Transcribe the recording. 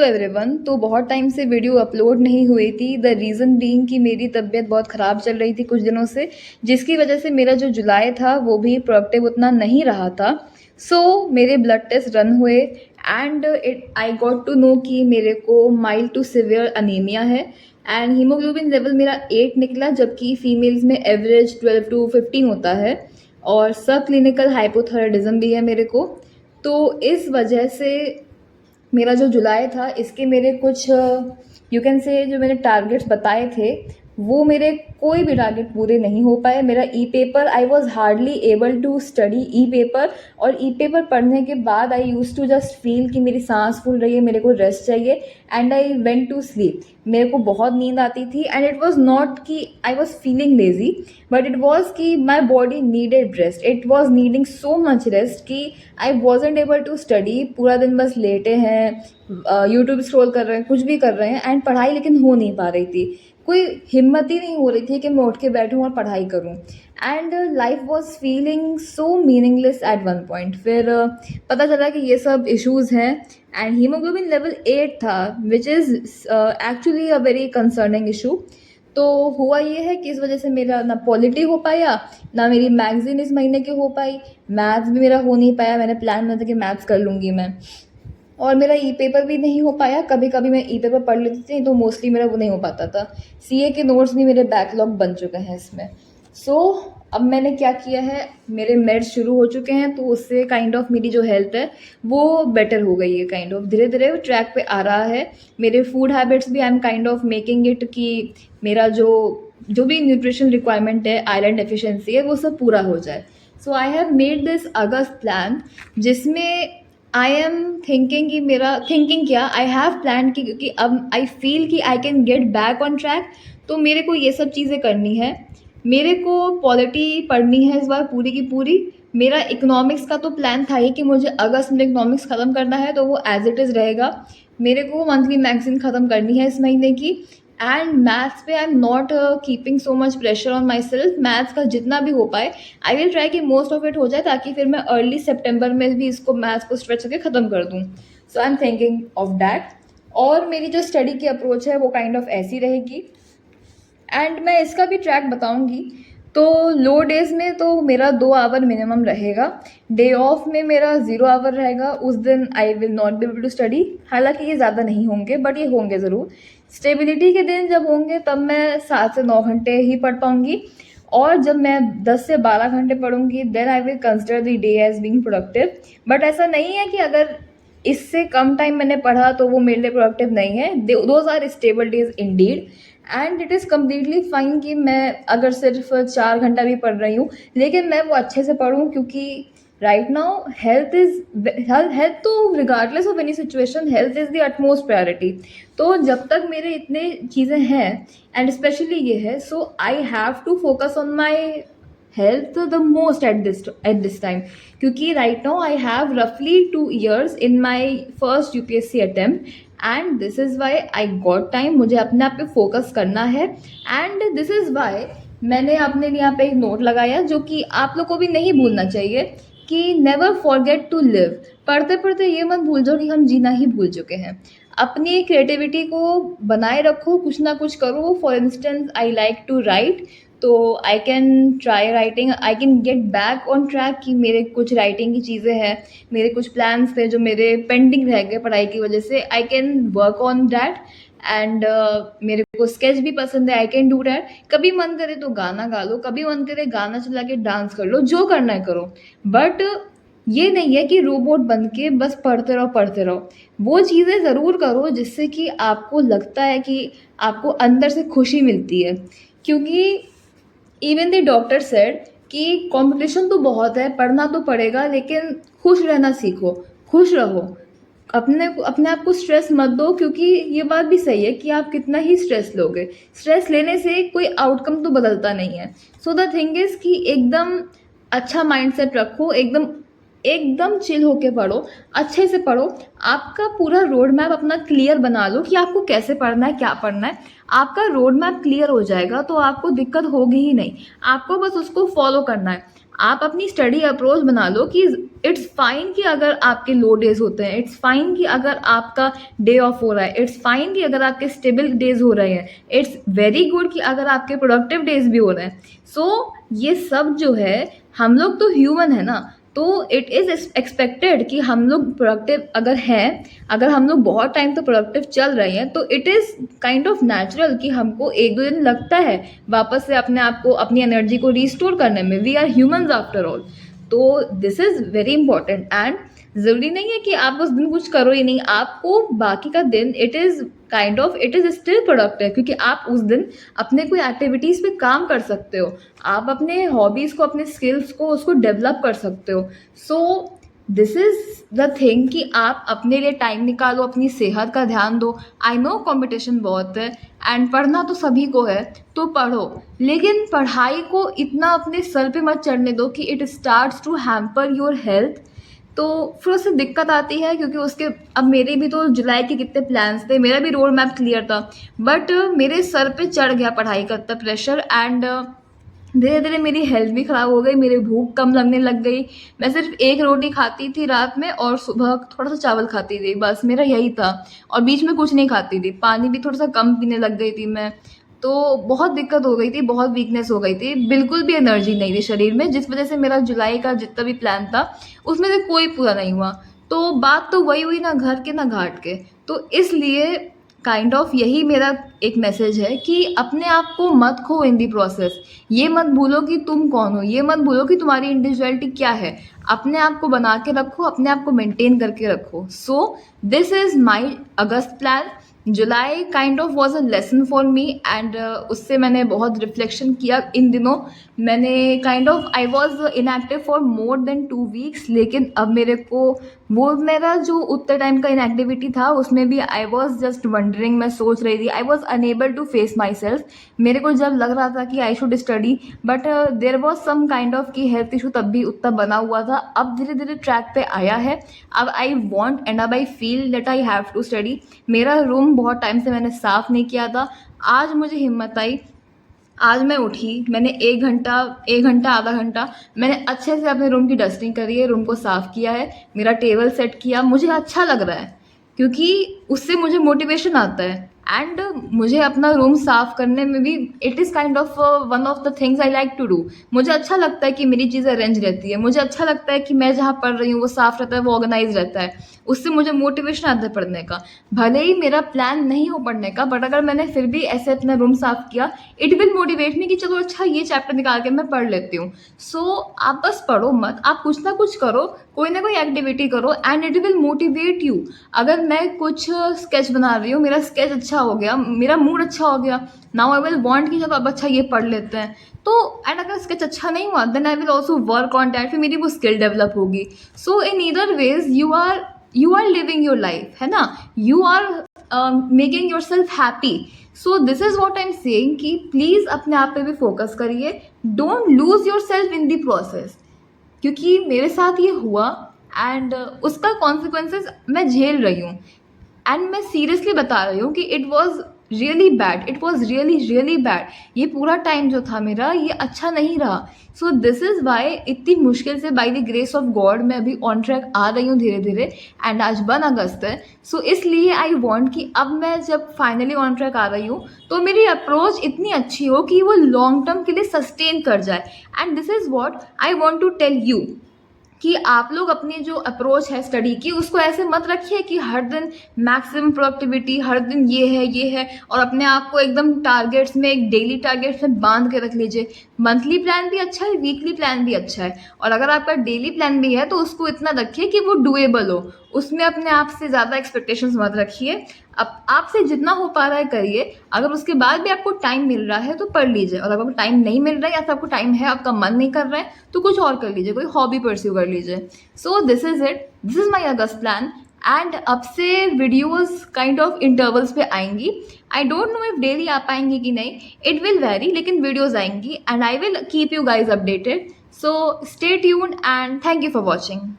Everyone. तो बहुत time से वीडियो अपलोड नहीं हुई थी। द रीज़न बीइंग कि मेरी तबीयत बहुत ख़राब चल रही थी कुछ दिनों से, जिसकी वजह से मेरा जो जुलाई था वो भी प्रोडक्टिव उतना नहीं रहा था। मेरे ब्लड टेस्ट रन हुए and it I got to know कि मेरे को माइल्ड टू सिवियर अनीमिया है एंड हीमोग्लोबिन लेवल मेरा 8 निकला, जबकि फीमेल्स में एवरेज 12 टू 15 होता है और सब क्लिनिकल हाइपोथायराइडिज्म भी है मेरे को। तो इस वजह से मेरा जो जुलाई था इसके मेरे कुछ यू कैन से जो मैंने टारगेट्स बताए थे वो मेरे कोई भी टारगेट पूरे नहीं हो पाए। मेरा E paper I was hardly able to study E paper, और ई पेपर पढ़ने के बाद I use to just feel कि मेरी सांस फूल रही है, मेरे को रेस्ट चाहिए and I went to sleep. मेरे को बहुत नींद आती थी एंड इट वॉज नॉट कि I was feeling lazy, but it was कि my body needed rest. It was needing so much rest कि I wasn't able to study. पूरा दिन बस लेटे हैं, यूट्यूब स्क्रॉल कर रहे हैं, कुछ भी कर रहे हैं एंड पढ़ाई लेकिन हो नहीं पा रही थी। कोई हिम्मत ही नहीं हो रही थी कि मैं उठ के बैठूं और पढ़ाई करूं and life was feeling so meaningless at one point. फिर पता चला कि ये सब इश्यूज़ हैं एंड हीमोग्लोबिन लेवल 8 था, which is actually a very concerning issue. तो हुआ ये है कि इस वजह से मेरा ना पॉलिटी हो पाया, ना मेरी मैगजीन इस महीने की हो पाई, मैथ्स भी मेरा हो नहीं पाया। मैंने प्लान बना था कि मैथ्स कर लूँगी मैं, और मेरा ई पेपर भी नहीं हो पाया। कभी कभी मैं ई पेपर पढ़ लेती थी तो मोस्टली मेरा वो नहीं हो पाता था। सीए के नोट्स भी मेरे बैकलॉग बन चुके हैं इसमें। अब मैंने क्या किया है, मेरे मेड्स शुरू हो चुके हैं तो उससे काइंड ऑफ मेरी जो हेल्थ है वो बेटर हो गई है। काइंड ऑफ धीरे धीरे वो ट्रैक पे आ रहा है। मेरे फूड हैबिट्स भी I am kind of making it कि मेरा जो जो भी न्यूट्रिशन रिक्वायरमेंट है, आयरन डेफिशिएंसी है, वो सब पूरा हो जाए। I have made this August plan, जिसमें आई एम थिंकिंग कि मेरा थिंकिंग क्या आई हैव प्लान कि क्योंकि अब आई फील कि आई can get back on track. तो मेरे को ये सब चीज़ें करनी है। मेरे को पॉलिटी पढ़नी है इस बार पूरी की पूरी। मेरा इकोनॉमिक्स का तो प्लान था ही कि मुझे अगस्त में इकोनॉमिक्स ख़त्म करना है, तो वो एज इट इज़ रहेगा। मेरे को मंथली मैगजीन ख़त्म करनी है इस महीने की। एंड मैथ्स पे I am not keeping so much pressure on my self. Maths का जितना भी हो पाए आई विल ट्राई कि मोस्ट ऑफ इट हो जाए, ताकि फिर मैं अर्ली सितंबर में भी इसको मैथ्स को स्ट्रेच करके ख़त्म कर दूँ। I am thinking of that. और मेरी जो स्टडी की अप्रोच है वो काइंड ऑफ ऐसी रहेगी एंड मैं इसका भी ट्रैक बताऊंगी। तो लो डेज में तो मेरा 2 आवर मिनिमम रहेगा, डे ऑफ में मेरा 0 आवर रहेगा। उस दिन I will not be able to study. हालांकि ये ज़्यादा नहीं होंगे बट ये होंगे ज़रूर। स्टेबिलिटी के दिन जब होंगे तब मैं 7 से 9 घंटे ही पढ़ पाऊंगी, और जब मैं 10 से 12 घंटे पढ़ूंगी then I will consider the day as being productive. But ऐसा नहीं है कि अगर इससे कम टाइम मैंने पढ़ा तो वो मेरे लिए प्रोडक्टिव नहीं है। Those are stable days indeed and it is completely fine कि मैं अगर सिर्फ 4 घंटा भी पढ़ रही हूँ लेकिन मैं वो अच्छे से पढूं, क्योंकि राइट नाउ हेल्थ तो regardless of any situation health is the utmost priority. तो जब तक मेरे इतने चीज़ें हैं एंड स्पेशली ये है, I have to focus on my health the most at this time, क्योंकि right now I have roughly 2 years in my first UPSC attempt and this is why I got time। मुझे अपने आप पे focus करना है and this is why मैंने अपने लिए यहाँ पे एक नोट लगाया जो कि आप लोग को भी नहीं भूलना चाहिए कि never forget to live। पढ़ते पढ़ते ये मत भूल जाओ कि हम जीना ही भूल चुके हैं। अपनी क्रिएटिविटी को बनाए रखो, कुछ ना कुछ करो। For instance I like to write, तो I can try writing, I can get back on track कि मेरे कुछ राइटिंग की चीज़ें हैं, मेरे कुछ प्लान्स थे जो मेरे पेंडिंग रह गए पढ़ाई की वजह से। I can work on that and मेरे को स्केच भी पसंद है, आई कैन डू दैट। कभी मन करे तो गाना गा लो, कभी मन करे गाना चला के डांस कर लो, जो करना है करो। बट ये नहीं है कि रोबोट बन के बस पढ़ते रहो। वो चीज़ें ज़रूर करो जिससे कि आपको लगता है कि आपको अंदर से खुशी मिलती है, क्योंकि इवन द डॉक्टर सेड कि कंपटीशन तो बहुत है, पढ़ना तो पड़ेगा, लेकिन खुश रहना सीखो, खुश रहो। अपने आप को स्ट्रेस मत दो, क्योंकि ये बात भी सही है कि आप कितना ही स्ट्रेस लोगे, स्ट्रेस लेने से कोई आउटकम तो बदलता नहीं है। द थिंग इज़ कि एकदम अच्छा माइंडसेट रखो, एकदम एकदम चिल होके पढ़ो, अच्छे से पढ़ो। आपका पूरा रोड मैप अपना क्लियर बना लो कि आपको कैसे पढ़ना है, क्या पढ़ना है। आपका रोड मैप क्लियर हो जाएगा तो आपको दिक्कत होगी ही नहीं, आपको बस उसको फॉलो करना है। आप अपनी स्टडी अप्रोच बना लो कि इट्स फाइन कि अगर आपके लो डेज होते हैं, इट्स फाइन कि अगर आपका डे ऑफ हो रहा है, इट्स फाइन कि अगर आपके स्टेबल डेज हो रहे हैं, इट्स वेरी गुड कि अगर आपके प्रोडक्टिव डेज भी हो रहे हैं। सो ये सब जो है, हम लोग तो ह्यूमन है ना, तो इट इज़ एक्सपेक्टेड कि हम लोग प्रोडक्टिव अगर हैं, अगर हम लोग बहुत टाइम तो प्रोडक्टिव चल रहे हैं, तो it is kind of natural कि हमको 1-2 दिन लगता है वापस से अपने आप को, अपनी एनर्जी को रिस्टोर करने में। We are humans after all. तो this is very important. And ज़रूरी नहीं है कि आप उस दिन कुछ करो ही नहीं, आपको बाकी का दिन it is kind of, it is still productive, क्योंकि आप उस दिन अपने कोई एक्टिविटीज़ पे काम कर सकते हो, आप अपने हॉबीज़ को, अपने स्किल्स को, उसको डेवलप कर सकते हो। सो दिस इज़ द थिंग कि आप अपने लिए टाइम निकालो, अपनी सेहत का ध्यान दो। आई नो कॉम्पिटिशन बहुत है एंड पढ़ना तो सभी को है, तो पढ़ो, लेकिन पढ़ाई को इतना अपने सर पे मत चढ़ने दो कि it starts to hamper your health. तो फिर उससे दिक्कत आती है, क्योंकि उसके अब मेरे भी तो जुलाई के कितने प्लान्स थे, मेरा भी रोड मैप क्लियर था, बट मेरे सर पे चढ़ गया पढ़ाई का इतना प्रेशर। एंड धीरे धीरे मेरी हेल्थ भी ख़राब हो गई, मेरी भूख कम लगने लग गई। मैं सिर्फ एक रोटी खाती थी रात में और सुबह थोड़ा सा चावल खाती थी, बस मेरा यही था, और बीच में कुछ नहीं खाती थी। पानी भी थोड़ा सा कम पीने लग गई थी मैं। तो बहुत दिक्कत हो गई थी, बहुत वीकनेस हो गई थी, बिल्कुल भी एनर्जी नहीं थी शरीर में, जिस वजह से मेरा जुलाई का जितना भी प्लान था उसमें से कोई पूरा नहीं हुआ। तो बात तो वही हुई, ना घर के ना घाट के। तो इसलिए काइंड ऑफ यही मेरा एक मैसेज है कि अपने आप को मत खो इन दी प्रोसेस। ये मत भूलो कि तुम कौन हो, ये मत भूलो कि तुम्हारी इंडिविजुअलिटी क्या है। अपने आप को बना के रखो, अपने आप को मेंटेन करके रखो। सो this is my August plan. July kind of was a lesson for me, and उससे मैंने बहुत रिफ्लेक्शन किया इन दिनों। मैंने kind of, I was inactive for more than 2 weeks, लेकिन अब मेरे को वो मेरा जो उतने टाइम का इनएक्टिविटी था उसमें भी आई वॉज जस्ट वंडरिंग, मैं सोच रही थी, I was unable to face myself. मेरे को जब लग रहा था कि I should study, but there was some kind of कि हेल्थ इशू तब भी उतना बना हुआ था। अब धीरे धीरे ट्रैक पे आया है, अब आई वॉन्ट एंड अब I feel that I have to study. मेरा रूम बहुत टाइम से मैंने साफ़ नहीं किया था, आज मुझे हिम्मत आई, आज मैं उठी, मैंने 1 घंटा आधा घंटा मैंने अच्छे से अपने रूम की डस्टिंग करी है, रूम को साफ़ किया है, मेरा टेबल सेट किया। मुझे अच्छा लग रहा है, क्योंकि उससे मुझे मोटिवेशन आता है। एंड मुझे अपना रूम साफ़ करने में भी it is kind of one of the things I like to do. मुझे अच्छा लगता है कि मेरी चीज़ें अरेंज रहती है, मुझे अच्छा लगता है कि मैं जहाँ पढ़ रही हूँ वो साफ़ रहता है, वो ऑर्गेनाइज रहता है, उससे मुझे मोटिवेशन आता है पढ़ने का। भले ही मेरा प्लान नहीं हो पढ़ने का, बट अगर मैंने फिर भी ऐसे अपना रूम साफ़ किया, इट विल मोटिवेट मी कि चलो अच्छा ये चैप्टर निकाल के मैं पढ़ लेती हूँ। सो आप बस पढ़ो मत, आप कुछ ना कुछ करो, कोई ना कोई एक्टिविटी करो, and it will motivate you. अगर मैं कुछ स्केच बना रही हूँ, मेरा स्केच अच्छा हो गया, मेरा मूड अच्छा हो गया, नाउ आई विल वांट कि चलो अब अच्छा ये पढ़ लेते हैं। तो एंड अगर स्केच अच्छा नहीं हुआ, then I will also work on that, फिर मेरी वो स्किल डेवलप होगी। So in either ways you are living your life, है ना, you are making your self happy. So this is what I am saying कि please अपने आप पे भी फोकस करिए, don't lose your self in the process, क्योंकि मेरे साथ ये हुआ एंड उसका कॉन्सिक्वेंसेस मैं झेल रही हूँ। एंड मैं सीरियसली बता रही हूँ कि it was really bad, it was really really bad. ये पूरा टाइम जो था मेरा, ये अच्छा नहीं रहा। सो दिस इज़ वाई इतनी मुश्किल से by the grace of God मैं अभी ऑन ट्रैक आ रही हूँ धीरे धीरे। एंड आज 1 अगस्त है, सो इसलिए आई वॉन्ट कि अब मैं जब फाइनली ऑन ट्रैक आ रही हूँ तो मेरी अप्रोच इतनी अच्छी हो कि वो लॉन्ग टर्म के लिए सस्टेन कर जाए। And this is what I want to tell you कि आप लोग अपनी जो अप्रोच है स्टडी की, उसको ऐसे मत रखिए कि हर दिन मैक्सिमम प्रोडक्टिविटी, हर दिन ये है, और अपने आप को एकदम टारगेट्स में, एक डेली टारगेट्स में बांध के रख लीजिए। मंथली प्लान भी अच्छा है, वीकली प्लान भी अच्छा है, और अगर आपका डेली प्लान भी है तो उसको इतना रखिए कि वो डुएबल हो, उसमें अपने आप से ज़्यादा एक्सपेक्टेशंस मत रखिए। अब आपसे जितना हो पा रहा है करिए, अगर उसके बाद भी आपको टाइम मिल रहा है तो पढ़ लीजिए, और अगर आपको टाइम नहीं मिल रहा है या फिर आपको टाइम है, आपका मन नहीं कर रहा है, तो कुछ और कर लीजिए, कोई हॉबी परस्यू कर लीजिए। So this is it, this is my August plan. And अब से वीडियोज़ काइंड ऑफ इंटरवल्स पे आएंगी। I don't know if daily आ पाएंगी कि नहीं, इट विल वेरी, लेकिन वीडियोज़ आएंगी and I will keep you guys updated. So stay tuned and thank you for watching.